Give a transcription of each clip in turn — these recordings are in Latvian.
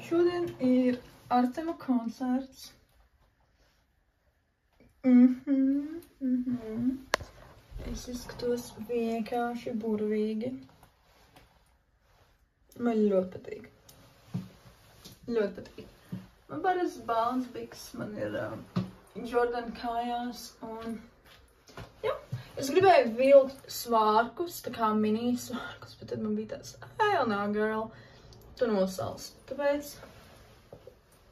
Šodien ir Artema koncerts. Es izskatos vienkārši burvīgi. Man ļoti patīk. Ļoti patīk. Man parasti balns biks, man ir Jordan kājās un... Jā, es gribēju vilkt svārkus, tā kā mini svārkus, bet tad man bija tāds, hell no girl, tu nosals. Tāpēc,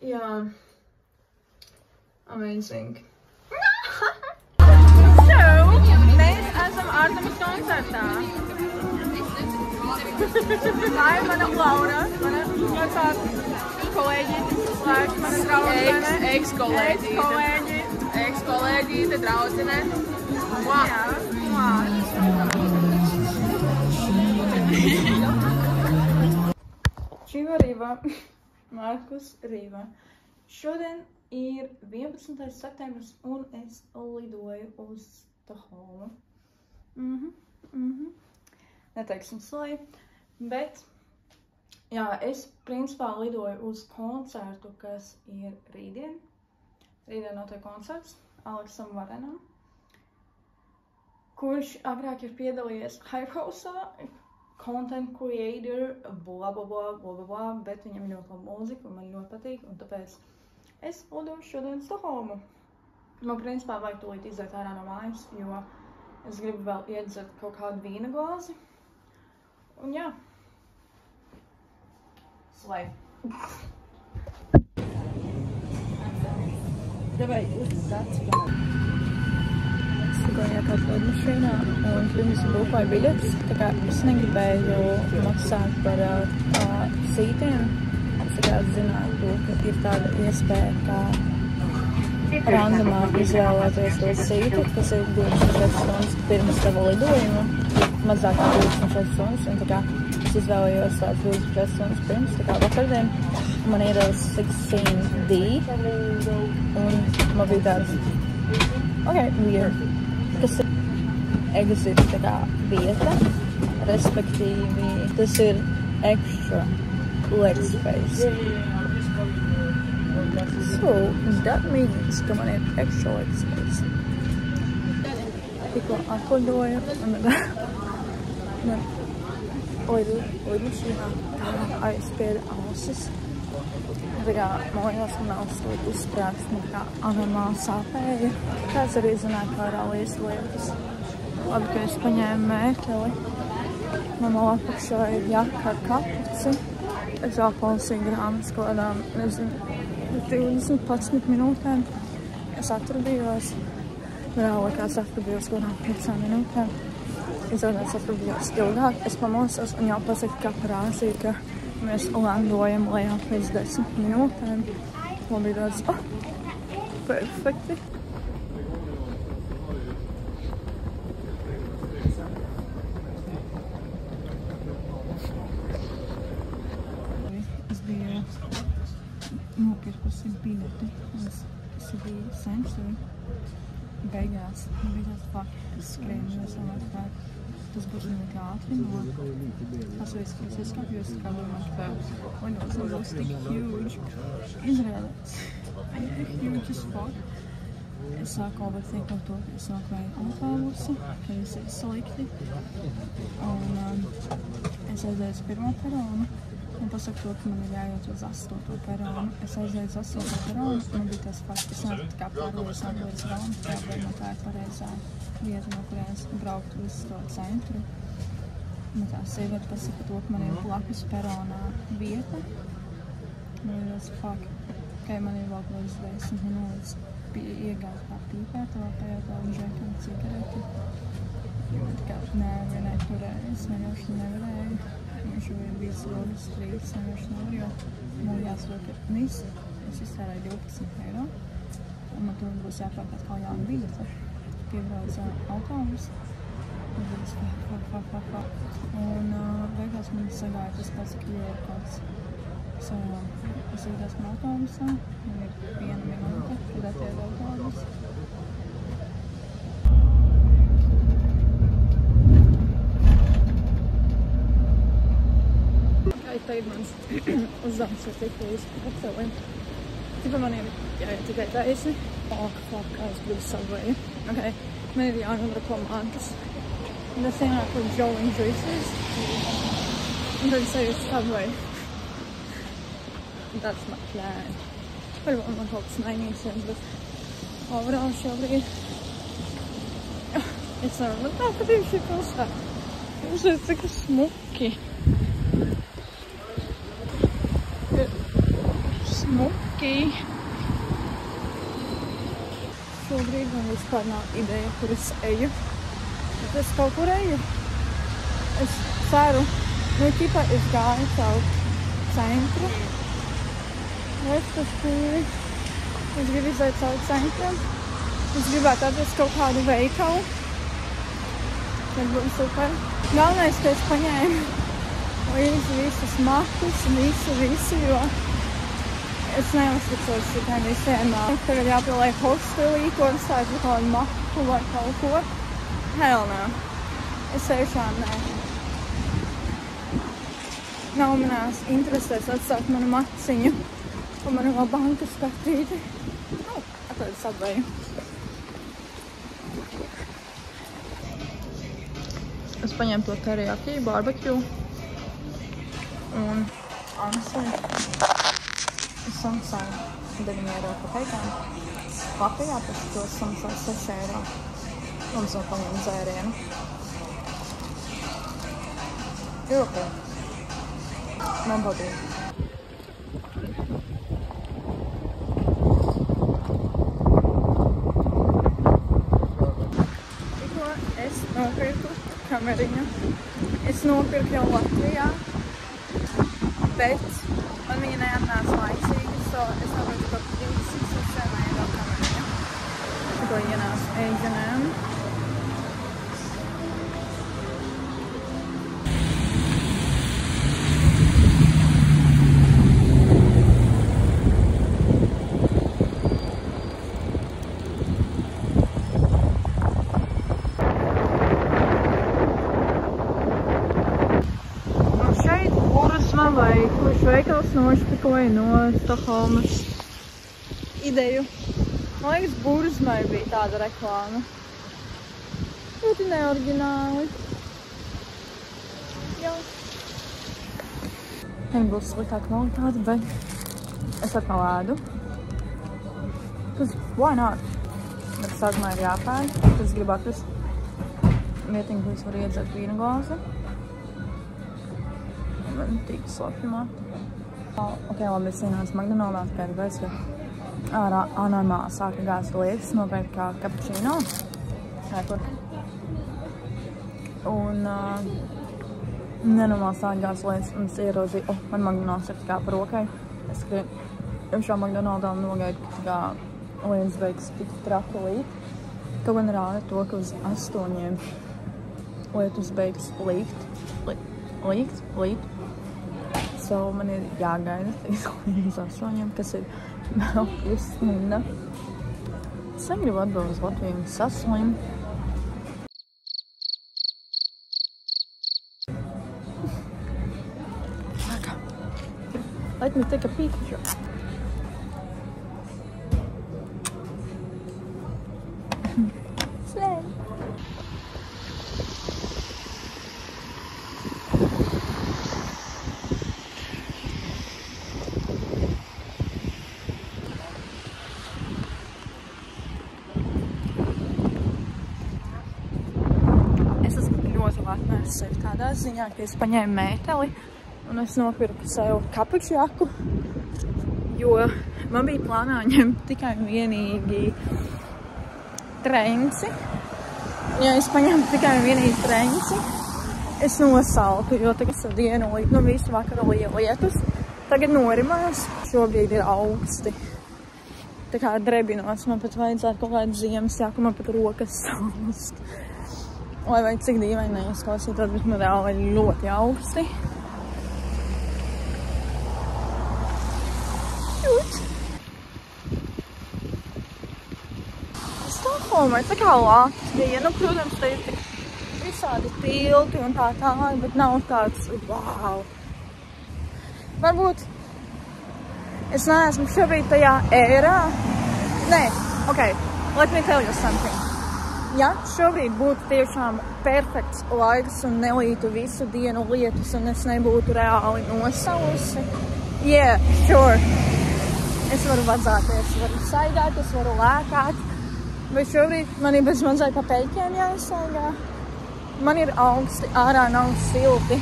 jā, amazing. Mēs esam Artemas koncertā. Tā ir mana Laura, mana vecā kolēģīte, mana draudzene. Ex-kolēģīte, draudzene. Čiva Riva, Markus Riva. Šodien ir 11. septembris un es lidoju uz Stokholmu. Neteiksim slēju, bet jā, es principā lidoju uz koncertu, kas ir rītdien. Rītdien notiek koncerts Aleksam Varenam, kurš agrāk ir piedalījies Hype House'ā, content creator, bla, bet viņam ļoti laba mūzika un man ļoti patīk, un tāpēc es lidoju šodien Stokholmu. Man principā vajag tūlīt iziet ārā no mājas, jo es gribu vēl iedzert kaut kādu vīna glāzi. Un jā. Slay. Davai, uzsāc gan. Es tikko iekāpu lidmašīnā un pirms būkoju biļetes, tā kā es negribēju maksāt par sītiem. Es tā kā zinātu, ka ir tāda iespēja, kā randomā izvēlēties to sītu, kas ir 24 stundas pirms tava lidojuma, mazāk kā 24 stundas, un tā kā es izvēlējos tās 24 stundas pirms, tā kā vakardien, man ir 16D, un man bija tāds, weird, kas ir exit, tā kā vieta, respektīvi, tas ir extra leg space. So, that means, ka man ir extra leg space. Tikko atlidoju, un lidmašīnā aizspieda ausis. Tā kā, man liekas, man ausis izsprāgst, man kā anormāli sāpēja. Kāds arī zināja, kā rālies lietas. Labi, ka es paņēmu mērķeli. Man vēl apakšā ir jaka ar kapuci. Es vēl palasīju grāmatas kādām, nezinu, 20-11 minūtēm. Es atradījos, vēl likās atradījos kādām 5 minūtēm. Izrādās atradījos ilgāk. Es pamosos un jau pasaku kaparāzī, ka mēs landojam lejā pēc 10 minūtēm. Man bija tāds, perfekti. Es biju nopirkusi biļeti uz CV Century. Beigās man bija tāds fuck, es skrēju, es domāju, ka tas būs ļoti ātri no pasveic, ka es izskapjos, kā domāju, ka windows būs tik huge. Izrādās, huge as fuck. Es sāku overthink par to, ka es nokavēju autobusi, ka es ir slikti. Un es aizēju uz pirmo peronu. Un pasaku to, ka man ir jāiet uz 8. peronu. Es aizēju uz 8. peronu, man bija tas fakts, es nevaru tā kā pārlīdz līdz Romu, tā ir pareizā vieta, no kurienes braukt uz to centru. Un tā sieviete pasaka to, ka man ir blakus peronā vieta. Man ir tas fakts, ka man ir vēl līdz 10 minūtes iegāt kā pīpēt, vēl pajautāju žekam cigareti. Jo tā kā nevienai turēju, es vienkārši nevarēju. Viņš jau ir bijis rodas strīds, nevienš nevar, jo man jāsaka, ka misi. Es iztērēju 12 eiro, un man tur būs jāpērk atkal jauna biļete. Piebrauc autobus, un tad es un beigās man sagāja tas pats QR kods. So, es iedāsmu autobusā, man ir 1 minūte, kad attiek autobus. tagad mans uzdevums ir tikai izpacēliem. Tipa man ir jāiet tikai taisni. Fuck, aizbrīd Subway. Ok, man ir jānodara komandas. Un es ienāku ar Joe and Juices. Un tad es eju uz Subway. That's my plan. Varbūt man kaut kas mainīsies, bet overall šobrīd. Es varu, man tā patīk šī pilsēta. Mums ir cik smuki. Smuki. Šobrīd man vispār nav ideja, kur es eju. Bet es kaut kur eju. Es ceru, ķipa es gāju savu centru. Es tas kūri. Es gribu iziet savu centru. Es gribētu atrast kaut kādu veikalu. Tas būtu super. Galvenais, ka es paņēmu līdzi visus matus, visu, jo es neuzticos tikai visiem. Tagad jāpieliek hostelī, ko atstāju par kādu matu vai kaut ko. Hell no. Es tiešām nē. Nav manās interesēs atstāt manu maciņu un manu vēl bankas kartīti. Atradu Subway. Es paņēmu to teriyaki, barbecue un ansui. Es samaksāju 9 eiro par teikām. Latvijā pēc to samaksāju 6 eiro. Mums vēl paņēmu dzērienu. Ir ok. Man patīk. Tikko es nopirku kameriņu. Es nopirku jau Latvijā, bet man viņa neatnāca laicīgi, so es nopirku par 36 eiro kameriņu. Tikko ienācu H&M. Vai kurš veikals nošpikoja no Stokholmas ideju. Man liekas, Burzmai bija tāda reklāma. Ļoti neoriģināli. Jā. Viņa būs sliktā kvalitāte, bet es atkal ēdu. Why not? Bet sākumā ir jāpēd. Tad es gribu atrast vietiņu, kur es varu iedzert vīna glāzi. Man tīk slapjumā. Ok, labi, es ienācu McDonald's, tikai tāpēc, ka normāli sāka gāzt lietas, nopērkt kā cappuccino. Kur. Un nenormāli sāka gāzt lietas, un es ieraudzīju, man McDonald's ir kā par rokai. Es šā McDonald's nogaidu, ka lietas beigas tik traki līt. Kaut gan rāda to, ka uz 8 lietas beigas līgt. So man ir jāgaida līdz 8, kas ir vēl pusstunda. Es negribu atbraukt uz Latviju un saslimt. Let me take a picture. Slay. Sevi tādā ziņā, ka es paņēmu mēteli un es nopirku sev kapučjaku, jo man bija plānā ņemt tikai vienīgi trenci. Ja es paņēmu tikai vienīgi trenci, es nosaltu, jo tagad savu dienu visu vakaru lietus. Tagad norimās, šobrīd ir augsti. Tā kā drebinos, man pat vajadzētu kaut kādu ziemas jaku, man pat rokas salst. Lai vai cik dīvaini neizklausītos, bet man reāli ir ļoti augsti. Stokholma ir tā kā Latvija. Nu, protams, te ir tik visādi tilti un tā tālāk, bet nav tāds wow. varbūt es neesmu šobrīd tajā ērā. Nē, ok, let me tell you something. Ja šobrīd būtu tiešām perfekts laiks un nelītu visu dienu lietus un es nebūtu reāli nosalusi, yeah, sure. Es varu vadzāties, varu saigāt, es varu lēkāt, bet šobrīd man ir bez mazai pa peļķiem jāsaigā. Man ir augsti, ārā nav silti,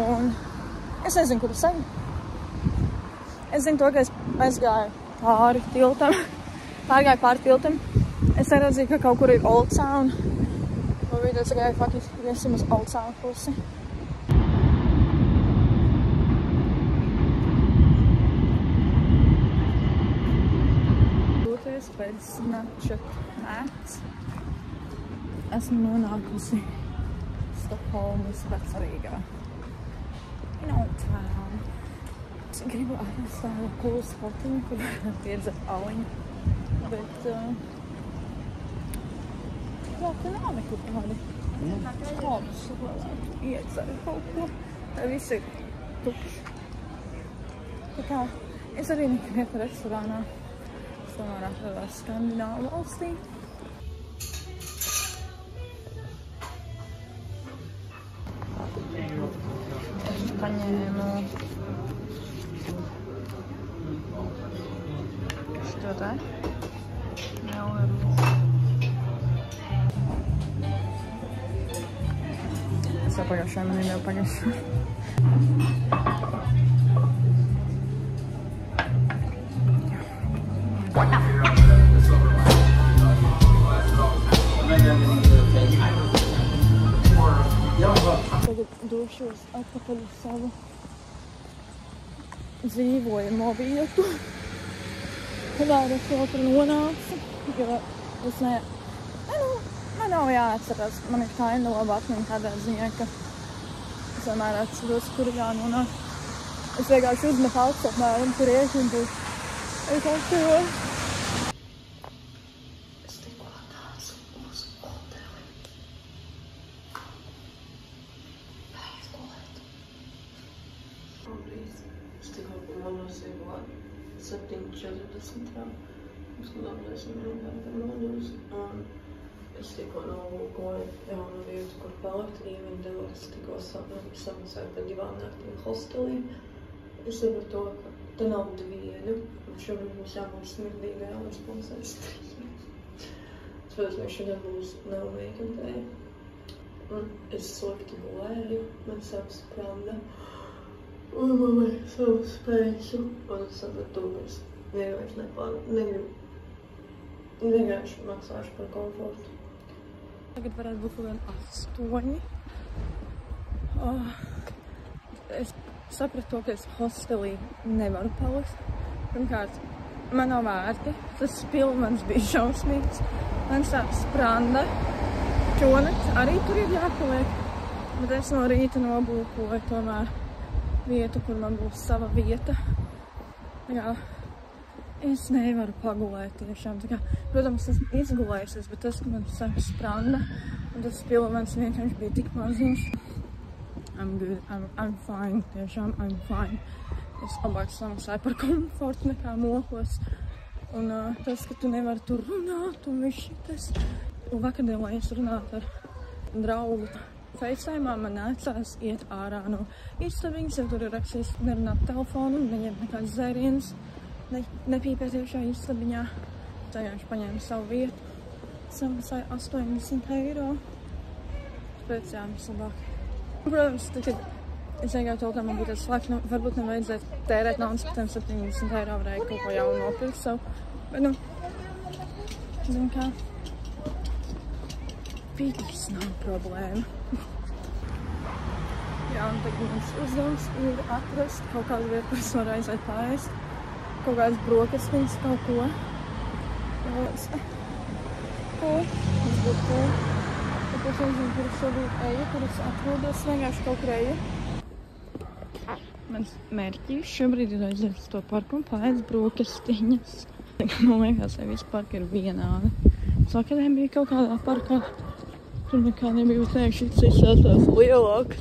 un es nezinu, kur es eju. Es zinu to, ka es aizgāju pāri tiltam, es neredzīju, ka kaut kur ir Old Town, un viņi es gāju faktiski viesim uz Old Town pusi. Pēc Snapchat ads esmu nonākusi Stokholmas Vecrīgā. In Old Town. Es gribu atrast tādu cool spotiņu, kur varētu iedzert aliņu, bet jā, te nav nekur tādi. Kādus varētu iedzert kaut ko. Tā viss ir tukšs. Tā kā es arī nekad restorānā. Tomēr atradās Skandināvu valstī. Es paņēmu šo te melnarūs. Es jau pagājušajā man ir jau pagājušajā. Tagad došos atpakaļ uz savu dzīvojamo vietu, kādā es vēl tur nonācu, jo es man nav jāatcerās, man ir kinda laba atmiņa kādā ziņā, ka es vienmēr atceros, kur jānonāk. Es vienkārši uzmetu augstu apmēram, kur iet un tur es atceros. Es tikko pamanīju 7:40. Mums kodāmies minūtēm nodos. Es tikko nolūkoju jaunu vietu, kur palikt līmeņu devos. Tikko samaksāju par 2 naktīm hostelī. Es saprotu to, ka te nav divienu. Šobrīd mums jābūt smirdīgajā līdz 2:30. Es pēc mēs šodien būs neumīkantēji. Es slikti gulēju, man sāp spranda. Un man vajag savu spēju. Un es sapratu to, ka es vienkārši negribu. Vienkārši maksāšu par komfortu. Tagad varētu būt kaut kādi 8. Es sapratu to, ka es hostelī nevaru palikt. Pirmkārt, man nav vērti. Tas pilvens bija šausmīgs. Man sāp spranda. Šonakt arī tur ir jāpaliek. Bet es no rīta nobūkoju tomēr vietu, kur man būs sava vieta. Jā, es nevaru pagulēt tiešām. Tā kā, protams, esmu izgulējusies, bet tas, ka man sāp spranda, un tas pilvens vienkārši bija tik maziņš. I'm good, I'm fine, tiešām, I'm fine. Es labāk samaksāju par komfortu nekā mokos. Un tas, ka tu nevari tur runāt, un viss šitas. Un vakardien, lai es runātu ar draugu FaceTime'ā, man nācās iet ārā no istabiņas, jo tur ir rakstīts nerunāt telefonu, neņemt nekāds dzēriens, nepīpēt iekšā istabiņā. Tagad paņēmu savu vietu, samaksāju 80 eiro. Pēc jāmas labāk. Protams, tad, kad es iegāju to, ka man būtu slēgt, varbūt nevajadzētu tērēt naudas, par tiem 70 eiro varēja kaut ko jaunu nopirkt savu. Bet, zinu kā, pītīs nav problēma. Jā, un tagad mums uzdevums ir atrast kaut kādu vietu, kur es varu aiziet paēst. Kaut kādas brokastiņas, kaut ko. Tas būtu cool. Tāpēc es nezinu, kur es šobrīd eju, kur es atrodos, vienkārši kaut kur eju. Mans mērķis šobrīd ir aiziet uz to parku un paēst brokastiņas. Man liekas, ka visi parki ir vienādi. Sakariem bija kaut kādā parkā. Tur nekā nebija, bet teikt, šis izsāstās lielāks.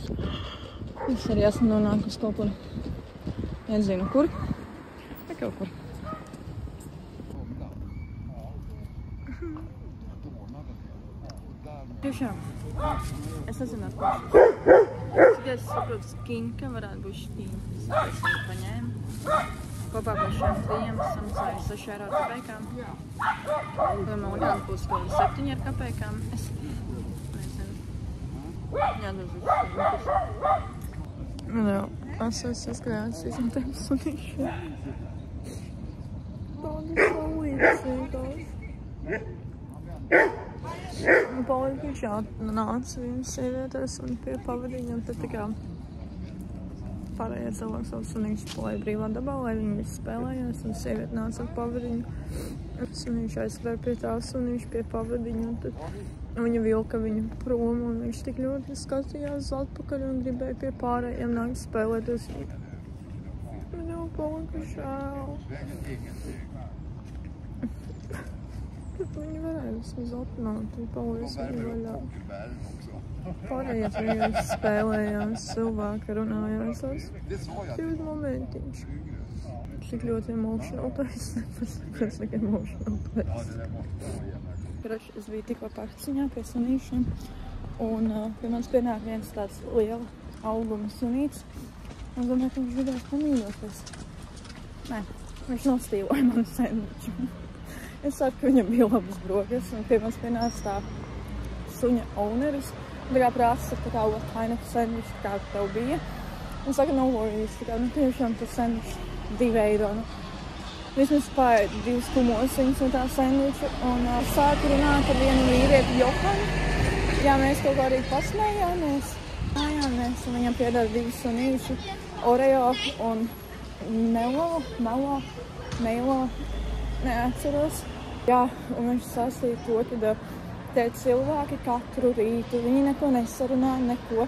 Es arī esmu nonākusi kaut kur Nezinu, kur? Te kaut kur. Tiešām. Es nezinu, ar ko. Tikai es saprotu, skinka varētu būt šķīna. Es viņu paņēmu. Kopā par šiem 3 samaksāju 6 eiro ar kapēkām. Tad man likās būs kaut 7 ar kapēkām. Es nezinu. Jā, jā, es esmu skrējās visam tiem sunīšiem. Tādi saulītas. Palikuši nāca viens sievietes un pie pavadiņa, un tad tā kā pārējie cilvēki savu sunīšu palēja brīvā dabā, lai viņi visi spēlējās, un sieviete nāca ar pavadiņu. Sunīšu aizskrēja pie tā sunīšu pie pavadiņa, un tad viņa vilka viņu prom, un viņš tik ļoti skatījās atpakaļ un gribēja pie pārējiem nākt spēlēties. Viņam palikuši ēl. Bet viņi varēja vismaz atnākt un palies viņu vaļā. Pārējās viņi spēlējās, cilvēki runājās. Tas ir momentiņš. Tik ļoti emotional place. Tas tik emotional place. Es biju tikko parciņā pie sunīšiem. Un pie manis pienāk viens tāds liela auguma sunīts. Un domāju, ka viņš gribēs pamīļoties. Nē, viņš nostīloja manu sendviču. Es saku, ka viņam bija labas brokas, un pie manis pienāca tā suņa owneris. Tā kā prasa, tā kā what kind of sandwich, tā kā tev bija. Un saka, no worries, tā kā, nu tiešām tas sandwich 2 eiro. Vismaz pārēja 2 kumosiņas no tā sandviča, un sāku runāt ar vienu vīrieti Johanu. Jā, mēs kaut kā arī pasmējāmies. Un viņam piedara 2 sunīši, Oreo un Melo, neatceros. Jā, un viņš sastīja to, ka te cilvēki katru rītu, viņi neko nesarunāja, neko.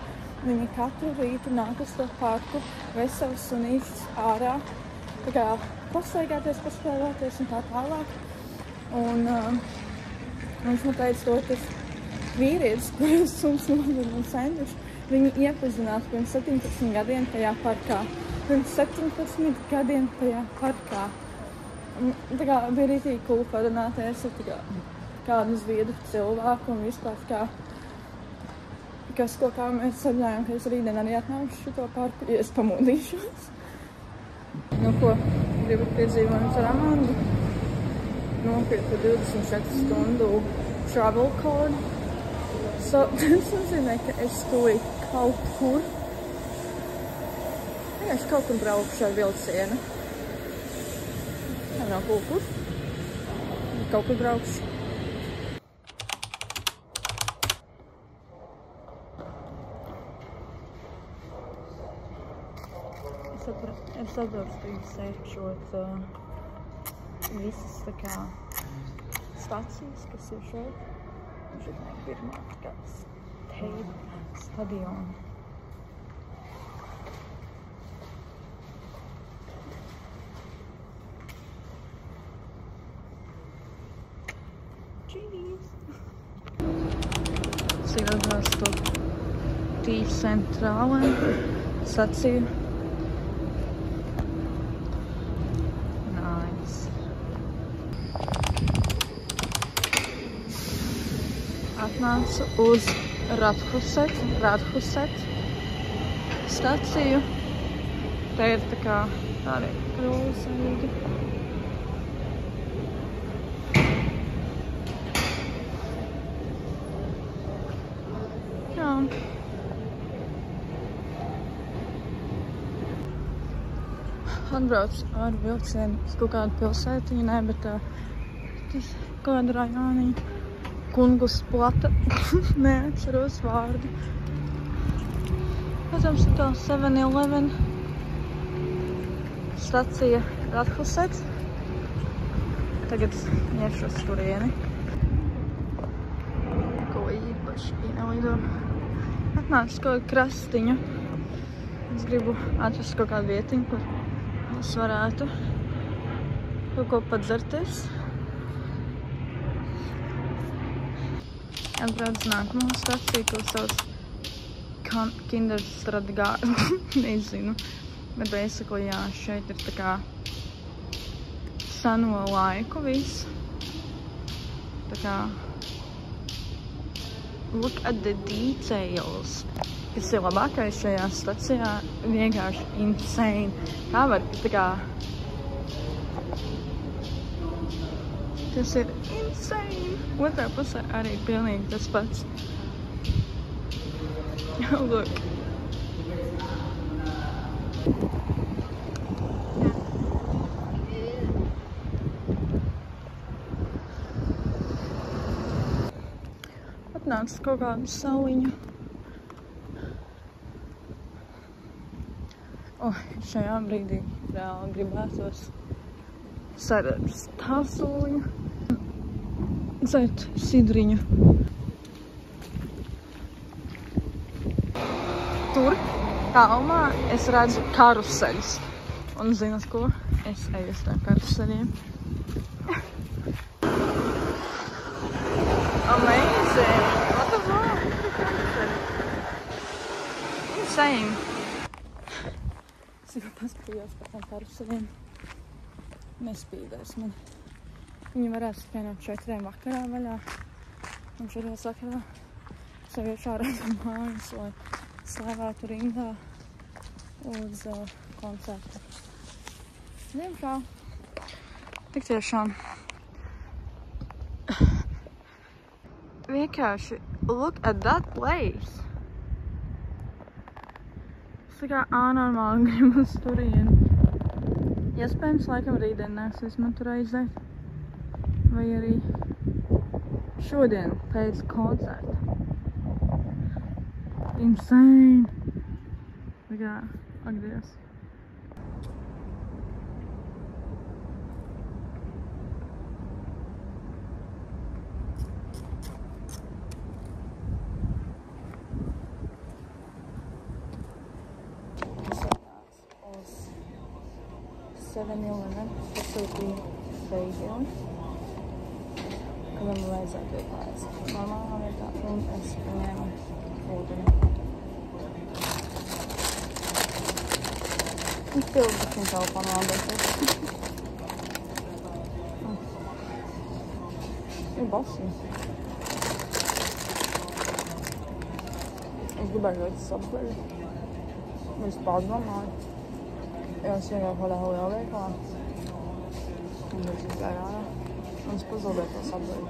Viņi katru rītu nāk uz to parku, veic savus sunīšus ārā, tā kā pastaigāties, paspēlēties un tā tālāk. Un viņš man teica to, ka vīrietis, kurus suns nodod no sandviču, viņi iepazinās pirms 17 gadiem tajā parkā. Pirms 17 gadiem tajā parkā. Tā kā bija rītīgi cool parunāties ar kādu zviedru cilvēku un vispār kā mēs sarunājām, ka es rītdien arī atnākšu šito parku, ja es pamodīšos. Nu ko, gribu piedzīvot ar Amandu. Nopirku 24 stundu travel card. Tas nozīmē, ka es tūlīt kaut kur. Es kaut kur braukšu ar vilcienu. Nav kaut kur. Kaut kur braukšu. Es saprotu, sērkšot visas tā kā stacijas, kas ir šeit. Šeit nē, pirmā tā kā stadiona. Atceros to Tīv centrālē sacīju. Nice. Atnācu uz Radhuset staciju. Te ir tā kā tādi krūsēji. Atbrauc ar vilcienu uz kaut kādu pilsētiņu, nē, bet tas kaut kāda rajoniņa. Kungus plata, neatceros vārdu. Protams, tā 7-Eleven stacija Radhuset. Tagad ņemšos turieni. Ko īpaši ienalido. Atnācu kaut kādu krastiņu. Es gribu atrast kaut kādu vietiņu, kur es varētu kaut ko padzerties. Atbrauc nākamo staciju, ko sauc Kinderstradgārden, nezinu. Bet basically, jā, šeit ir tā kā seno laiku viss. Tā kā look at the details. Kas ir labākais šajā stacijā, vienkārši insane. Kā var, tā kā... Tas ir insane. Otrā pusē arī pilnīgi tas pats. Look. Atnāks kaut kādu sauliņu. Šajā brīdī reāli gribētos saredzes tāsoliņu. Dzert sidriņu. Tur tālumā es redzu karuseļus. Un zināt ko? Es eju uz tām karuseļiem. Amazing! What the fuck? Insane! Es jau paskatījos par tām karuseļiem. Nespīdēs man. Viņi varētu tikai no 4 vakarā vaļā. Un 4 vakarā sev iekšā redzam mājas, lai slavētu rindā uz koncertu. Diemžēl. Tik tiešām. Vienkārši, look at that place. Es tā kā anormāli gribu uz turieni. Iespējams, laikam rītdien nāksies man tur aiziet. Vai arī šodien pēc koncerta. Insane! Tā kā, ak Dievs. Uz 7-Eleven, pasūtīju steigiem. Kad man vajadzētu iepājas normālā vietā, un es paņēmu ūdeni. Un pildu bišķiņ telefonu vēlēties. Ir basi. Es gribēju ļoti Subway. Es pārdomāju. Jo es vienkārši kādā lielā veikalā. Un es izgāju ārā. Un es pazaudēju to Subway.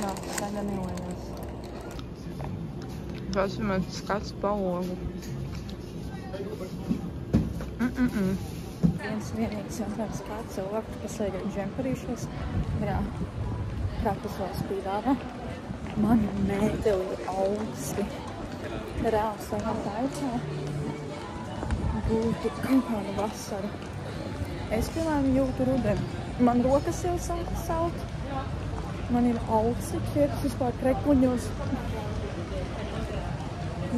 Jā, tagad nevainās. Tas ir mans skats pa logu. Viens vienīgs jautājums, kā cilvēku, kas ejot džemperīšos, krāpus vēl spīdāra. Mani mēteli ir augsti. Reāli savā taicā būtu kaut kāda vasara. Es, piemēram, jūtu rudeni. Man rokas jau sāk salt. Man ir augsti, ķiepas vispār krekuļos.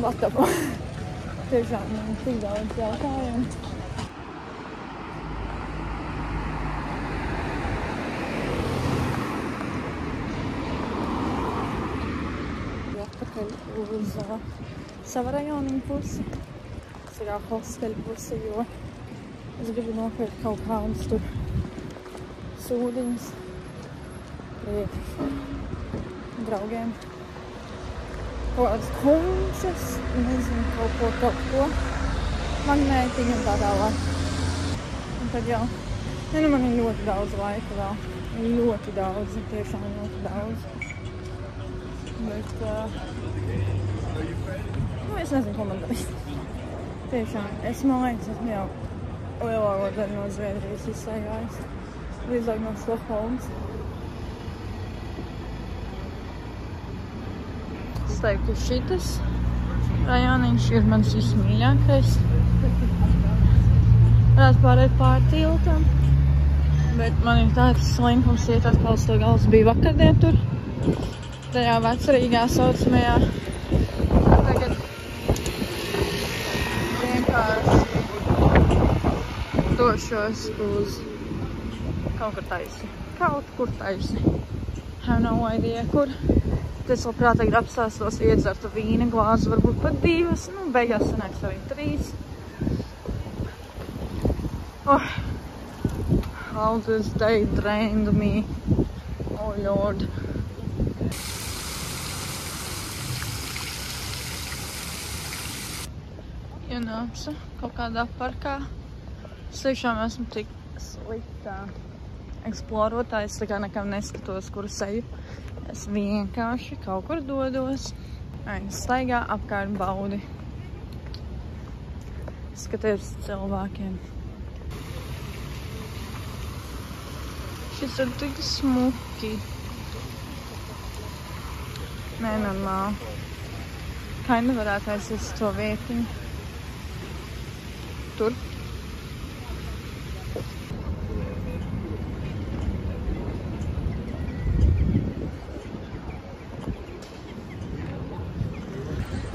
Vatapa. Tiešām man tik daudz jautājumu. Atpakaļ uz sava rajoniņu pusi. Tas ir hosteļu pusi, jo es gribu nopirkt kaut kādus tur sūdiņus priekš draugiem. Kaut kādas kunčas, nezinu, kaut ko. Magnētiņu un tā tālāk. Un tad jau, man ir ļoti daudz laika vēl. Ļoti daudz, tiešām ļoti daudz. Bet, es nezinu, ko man darīt. Tiešām, man liekas, esmu jau lielāko daļu no Zviedrijas izsaigājis. Līdzāk no Stokholmas. Es teiktu, šitas rajoniņš ir mans vismīļākais. Varētu pārēt pār tiltam. Bet man ir tāds slinkums, ja tāds pals to gals bija vakardien tur. Tajā Vecrīgā saucamajā. Tagad vienkārši došos uz kaut kur taisi. Kaut kur taisi. Have no idea, kur. es labprāt tagad apstāstos, iedzertu vīna glāzi, varbūt pat 2, nu, beigās sanāks arī 3. Oh, how this day drained me. Oh, Lord. Ienācu kaut kādā parkā. Es tiešām esmu tik sliktā eksplorotāja. Es tā kā nekam neskatos, kur seju. Es vienkārši kaut kur dodos. Staigā apkārt baudi. Skaties cilvēkiem. Šis ir tik smuki. Nenormāli. Kaini varētu aiziet to vietiņu. Tur.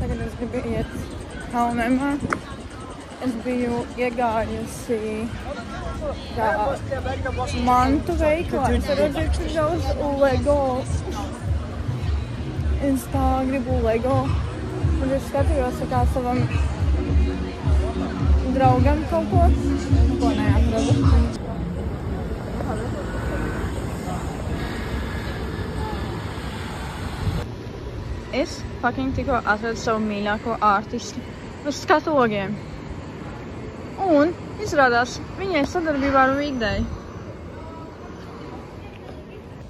Tagad es gribu iet Kalnemā. Es biju iegājusi kā mantu veiklā. Es redzēju, cik daudz Lego. Es tā gribu Lego. Un es skatījos kā savam draugam kaut ko neatradu. Es tikko atradu savu mīļāko ārtistu uz skatu logiem. Un izrādās, viņai sadarbībā ar Weekday.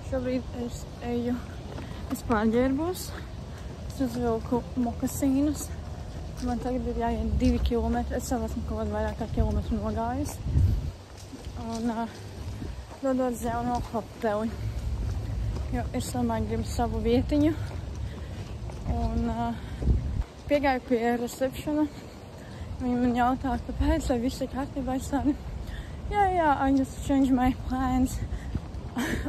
Šobrīd es eju, es pārģērbos, es uzvilku mokasīnus. Man tagad ir jāiet 2 kilometri. Es jau esmu kaut kādu vairāk kā kilometru nogājis. Un dodos uz jauno hoteli. Jo es tomēr gribu savu vietiņu. Un piegāju pie receptiona. Viņi man jautā, kāpēc, vai viss ir kārtībā. Es tādu, jā, I just changed my plans.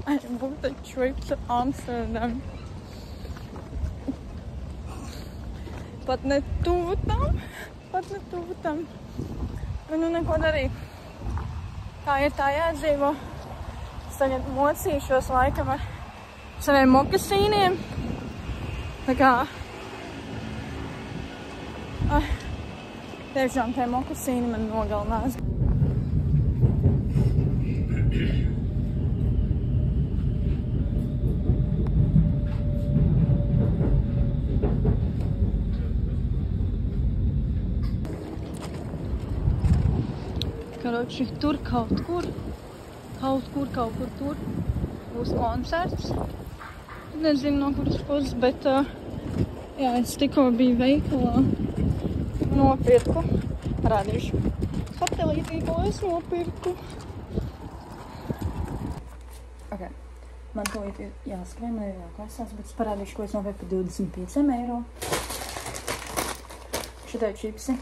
I booked a trip to Amsterdam. Pat ne tuvu tam. Nu, neko darīt. Tā ir tā jādzīvo. Es tagad mocīšos laikam ar saviem mokasīniem. Tā kā... Tiešām tie mokasīni man nogalinās. Karoči, tur kaut kur tur būs koncerts. Nezinu, no kuras puses, bet jā, es tikko biju veikalā. Nopirku. Parādīšu satelītī, ko es nopirku. Ok. Man tūlīt ir jāskrien, man ir jāklausās, bet es parādīšu, ko es nopirku par 25 eiro. Šitai čipsi.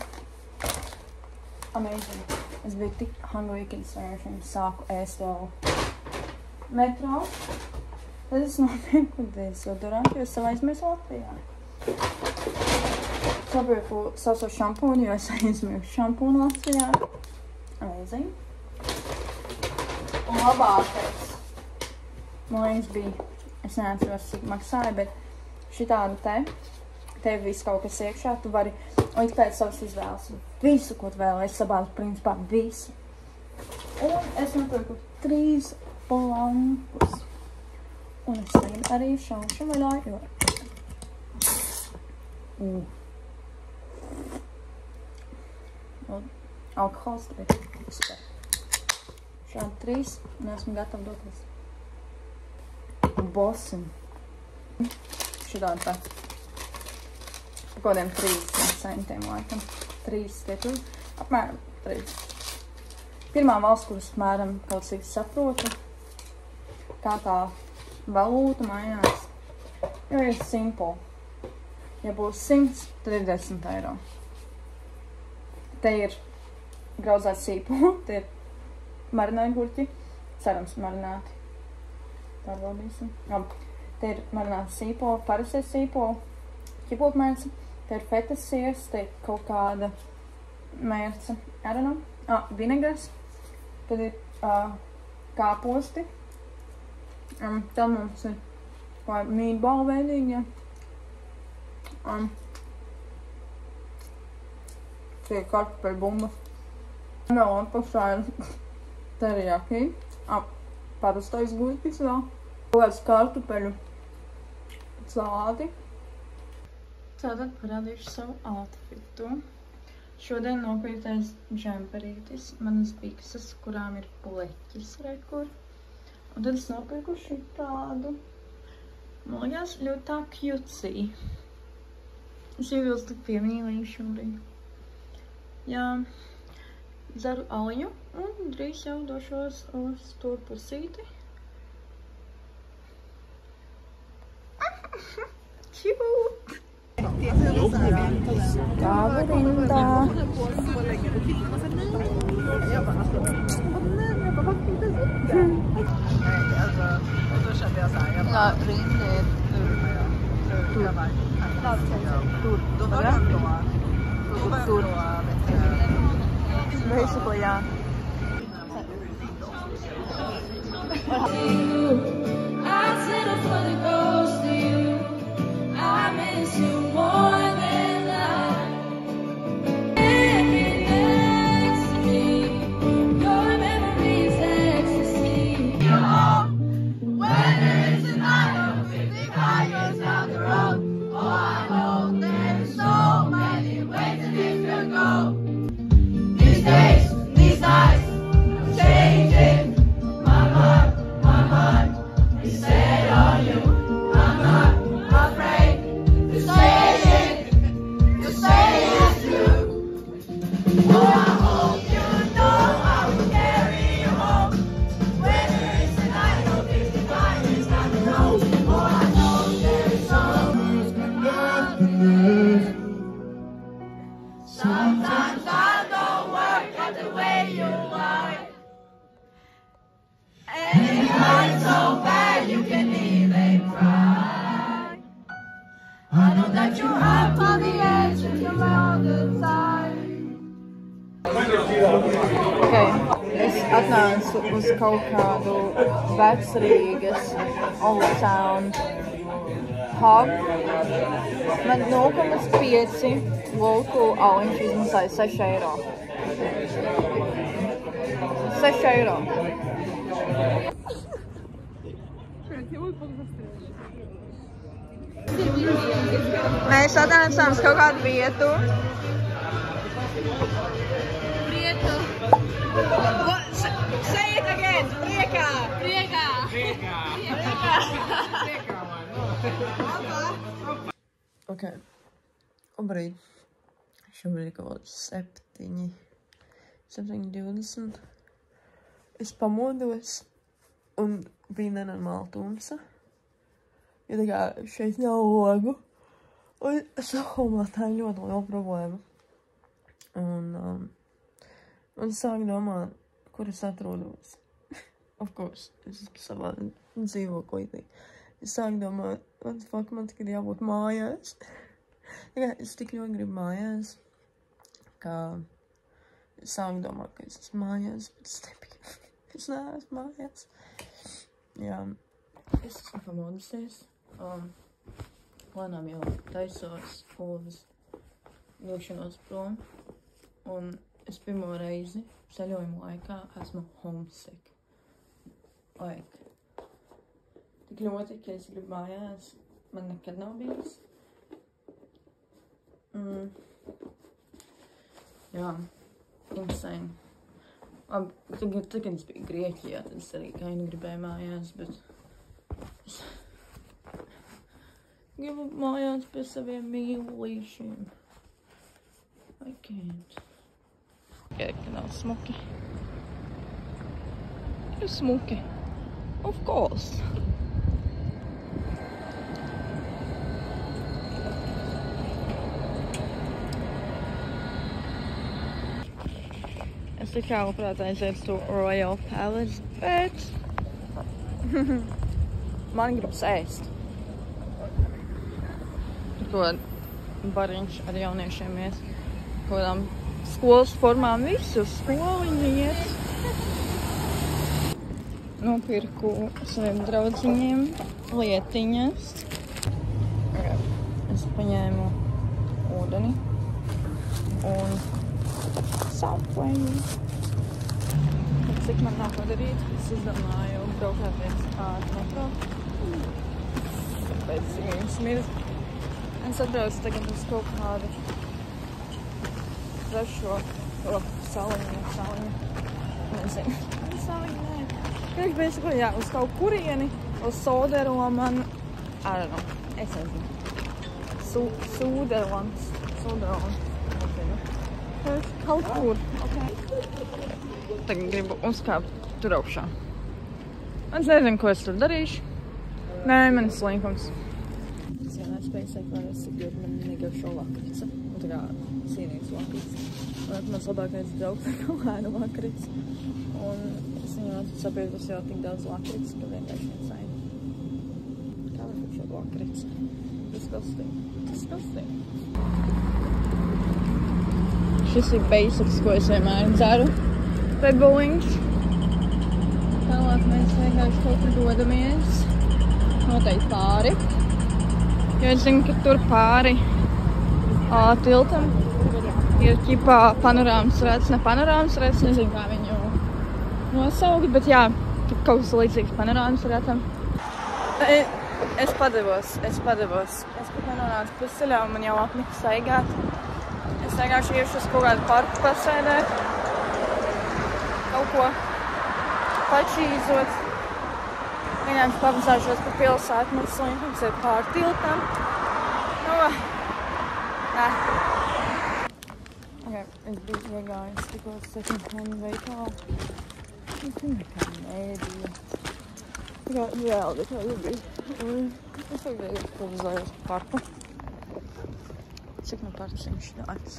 Amazing. Es biju tik hungry, kad es vienkārši sāku ēst vēl metro. Tad es nopirku dezodorantu, jo es savu aizmirsu Latvijā. Es nopirku sauso šampūnu, jo es aizmirsu šampūnu Latvijā. Amazing. Un labākais. Man liekas bija, es neatceros, cik maksāja, bet šitādu tev viss kaut kas iekšā, tu vari likt pēc savas izvēles. Visu, ko tu vēlies, sabāzi principā visu. Un es nopirku 3 blancus. Un es tagad arī šaušu vaļā, jo... Alkohols te ir super. Šādi 3, un esmu gatava doties. Bosim. Šitādi tā. Par kodiem 3 centiem laikam. 3 stiekļi. Apmēram 3. Pirmā valsts, kuras apmēram kaut cik saprotu, kā tā valūta mainās. Jo ir simple. Ja būs 100, tad ir 10 eiro. Te ir grauzēts sīpoli, te ir marināti gurķi, cerams marināti. Pārbaudīsim. Te ir marināti sīpoli, parastais sīpoli, ķipotmērce, te ir fetas siers, te ir kaut kāda mērce, I don't know, vinegras, tad ir kāposti, tad mums ir meatball veidīgi, ja. Tie kartupeļu bumba. Melona pašā ir teriyaki. Parastais gurķis vēl. Kāds kartupeļu salāti. Tātad parādīšu savu outfitu. Šodien nopirktais džemperītis, manas bikses, kurām ir pleķis rekur. Un tad es nopirku šitādu. Man liekas ļoti tā cutesy. Es ievilstu tik piemīlīgi šobrīd. Jā, dzeru aliņu un drīz jau došos uz to pusīti. Cute! Kāda rindā. Jā, rinda ir tur. Basically, jā. I settle for the ghost of you. I miss you more than life. Living next to me, your memory's ecstasy. You're home, whether it's an island or 55 years down the road. Oh, I know there's so many ways that it could go. These days, these nights, I'm changing my mind is set on you. I'm not afraid to say it true. Oh, I hope you know I will carry you home. Whether it's a night or 55 years down the road. Oh, I know there's so much love. Sometimes I don't work out the way you like. And it hurts so bad you can even cry. I know that you're up on the edge of your world inside. Okay, es atnācu uz kaut kādu Vecrīgas Old Town pub. Man 0,5 vulku aliņš izmaksāja 6 eiro. 6 eiro. Mēs atnācām uz kaut kādu vietu. Prieku. Say it again! Priekā! Priekā. Ok. Šobrīd ir kaut kāds 7:20. Es pamodos un bija nenormāli tumsa. Jo tā kā šeit nav logu. Un Stokholmā tā ir ļoti liela problēma. Un es sāku domāt, kur es atrodos. Of course, es esmu savā dzīvoklītī. Es sāku domāt, what the fuck, man tikai jābūt mājās. Es tik ļoti gribu mājās, ka es sāku domāt, ka es esmu mājās, bet es nebiju. Es neesmu mājās. Jā, es esmu pamodusies. Lēnām jau taisos uz došanos prom. Un es pirmo reizi ceļojuma laikā esmu homesick. Tik ļoti, ka es gribu mājās, man nekad nav bijis. Jā, insane. Tagad es biju Grieķijā, tad es arī kaini gribēju mājās, bet es gribu mājās pie saviem mīlīšiem. I can't. Ka nav smuki. Ir smuki. Of course. Es tik labprāt aizietu to Royal Palace, bet man gribas ēst. Ko bariņš ar jauniešiem iet. Ko kādām skolas formām visu skoliņu iet. Nopirku saviem draudziņiem lietiņas. Es paņēmu ūdeni. Un Subway. Cik man nav ko darīt, es izdomāju braukāties ar metro. Pēc viņiem smirst. Es atbraucu tagad uz kaut kādu trešo saliņu. Nezinu. Saliņu, nē. Viņš basically, jā, uz kaut kurieni, uz Soderlandu, I don't know, es nezinu. Soderlands, nezinu. Kaut kur, Tagad gribu uzkāpt tur augšā. Es nezinu, ko es tur darīšu. Nē, man ir slinkums. Es jau nespēju sekvārēs, cik ļoti man negaršo lakrica. Un tā kā sīnīgs lakrica. Un mans labākais draugs ir kaut kāda lakrica. Un es viņam saprotu, tas jau tik daudz lakrica, ka vienkārši insane. Kā var šo lakrica? Disgusting. Šis ir basics, ko es vienmēr dzeru. Pebbliņš. Tālāk mēs vienkārši kaut kur dodamies. Noteikti pāri. Jo es zinu, ka tur pāri tiltam ir ķipā panorāmas redzes, ne panorāmas redzes, nezinu, kā viņu nosaukt, bet jā, kaut kas līdzīgs panorāmas redzam. Es padevos. Es pat nenonācu pusceļā un man jau apnika staigāt. Es vienkārši iešu uz kaut kādu parku pasēdēt. Kaut ko pačīzot. Vienkārši pamazāšos pa pilsētu, mums slinkums ir pār tiltam. Es biju iegājis tikko second-hand veikalā. Es nekā mēdīju. Tikai reāli tāda bija. Un es tagad pamazājos pa parku. Cik no parciņš tāds?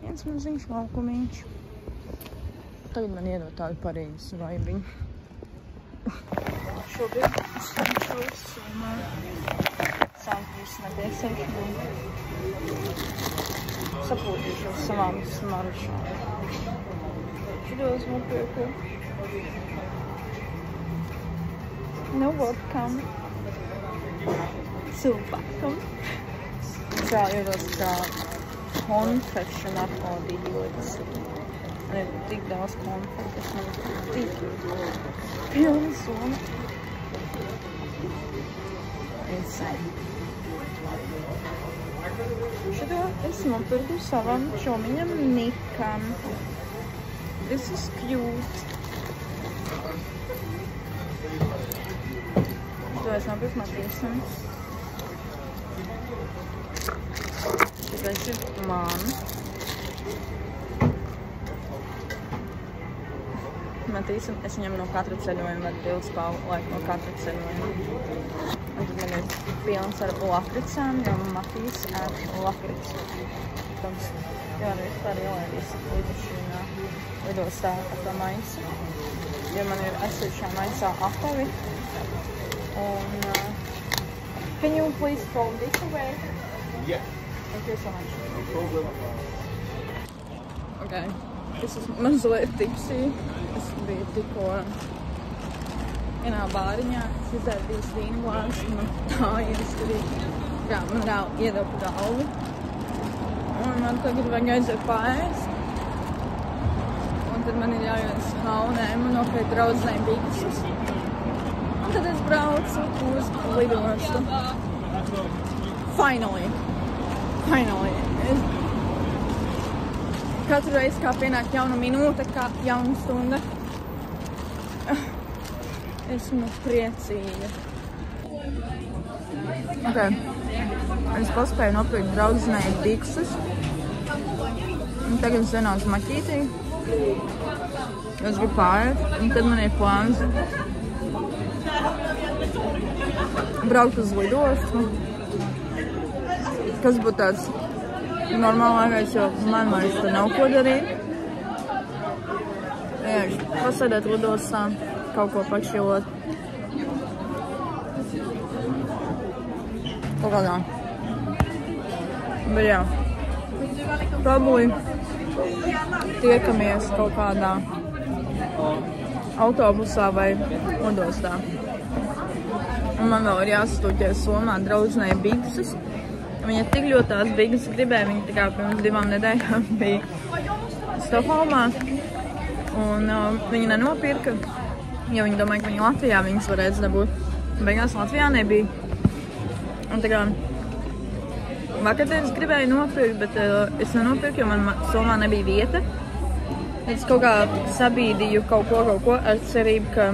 Viens maziņš laukumiņš. Tagad man iedod tādu pareizi vaibiņu. Šobrīd es cenšos sākties nepiesaišu un sapūtīšu ar savām smarušām. Šitos nopirku. No vodkam. Cilvēkam. Es vēl iedos kā konfešu narkotīgotas. Man ir tik daudz konfetas, man ir tik pilna soma. Insane. Šito es nopirku savam čomiņam Nikam. This is cute. Šito es nopirku Matīsam. Šitais ir man. Matīsam, es viņam no katra ceļojuma varu bildes palaik no katra ceļojuma. Un tad man ir pilns ar lakricām, jo Matīs ēd lakricu. Protams, jau arī vispār ielaidīs lidmašīnā lidostā ar to maisu. Jo man ir esošā maisā apavi. Un can you please throw this away? Yeah. Thank you so much. No problem. Okay. Es esmu mazliet tipsī. Es biju tikko vienā bāriņā. Es izdzēru 2 vīnu glāzes un tā ieskarīgi. Kā man reāli iedeva pa galvu. Un man tagad vajag aiziet paēst. Un tad man ir jāies haunēm un nopēt draudzenei bikses. Un tad es braucu uz lidostu. Finally. Katru reizi, kā pienāk jauna minūte, kā jauna stunda. Esmu priecīga. Okay. Es paspēju nopirkt draudzenei bikses. Un tagad es vienādu maķītī. Es gribu pārēt. Un tad man ir plāns braukt uz lidostu. Kas būtu tāds normālākais, jo man vairs tur nav ko darīt. Vienkārši pasēdēt lidostā, kaut ko pačilot. Kaut kādā. Bet jā, probably tiekamies kaut kādā autobusā vai lidostā. Un man vēl ir jāsastūķies somā draudzenei bikses. Viņa tik ļoti tās bīgas gribēja, viņa tā kā pirms 2 nedēļām bija Stokholmā. Un viņa nenopirka, jo viņa domāja, ka viņa Latvijā viņas varēs dabūt. Beigās Latvijā nebija. Un tā kā vakardienas gribēju nopirkt, bet es nenopirku, jo man somā nebija vieta. Es kaut kā sabīdīju kaut ko ar cerību, ka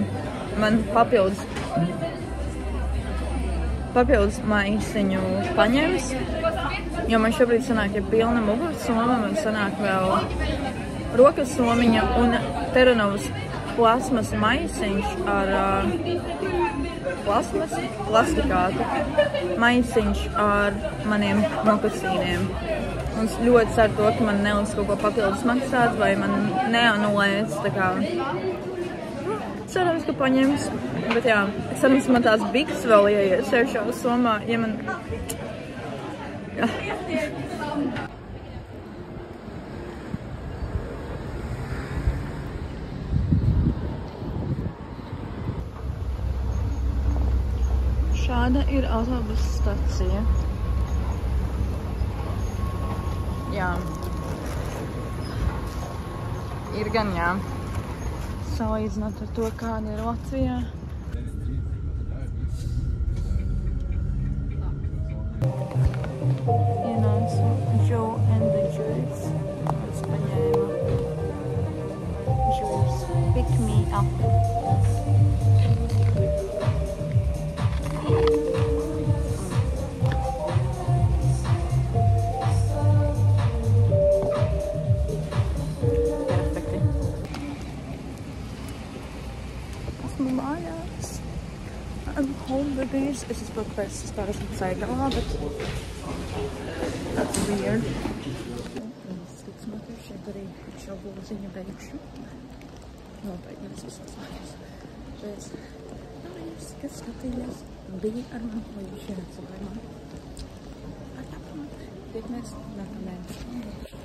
man papildus maisiņu paņems. Jo man šobrīd sanāk, ja pilna muguras soma, man sanāk vēl rokas somiņa un Terenovas plasmas maisiņš ar plastikātu maisiņš ar maniem mokasīniem. Un es ļoti ceru to, ka man neliks kaut ko papildus maksāt vai man neanulēs, tā kā cerams, ka paņems. Bet jā, cerams, man tās biks vēl ieies šajā somā, ja man... Jā. Šāda ir autobusu stacija. Jā. Ir gan jā. Salīdzinot ar to, kāda ir Latvijā. Ienāca Joe and the Juice. Es paņēmu Juice. Pick me up. Es esmu pēc vispār galā, bet that's weird. Skatīsimies, ka šeit arī šo būziņu beigšu. Nobeigās visās vārdas. Bet, kad skatījos, bija ar mani līdzi šajā cilvēmā. Ar tāpēc tiekamies nākamajā.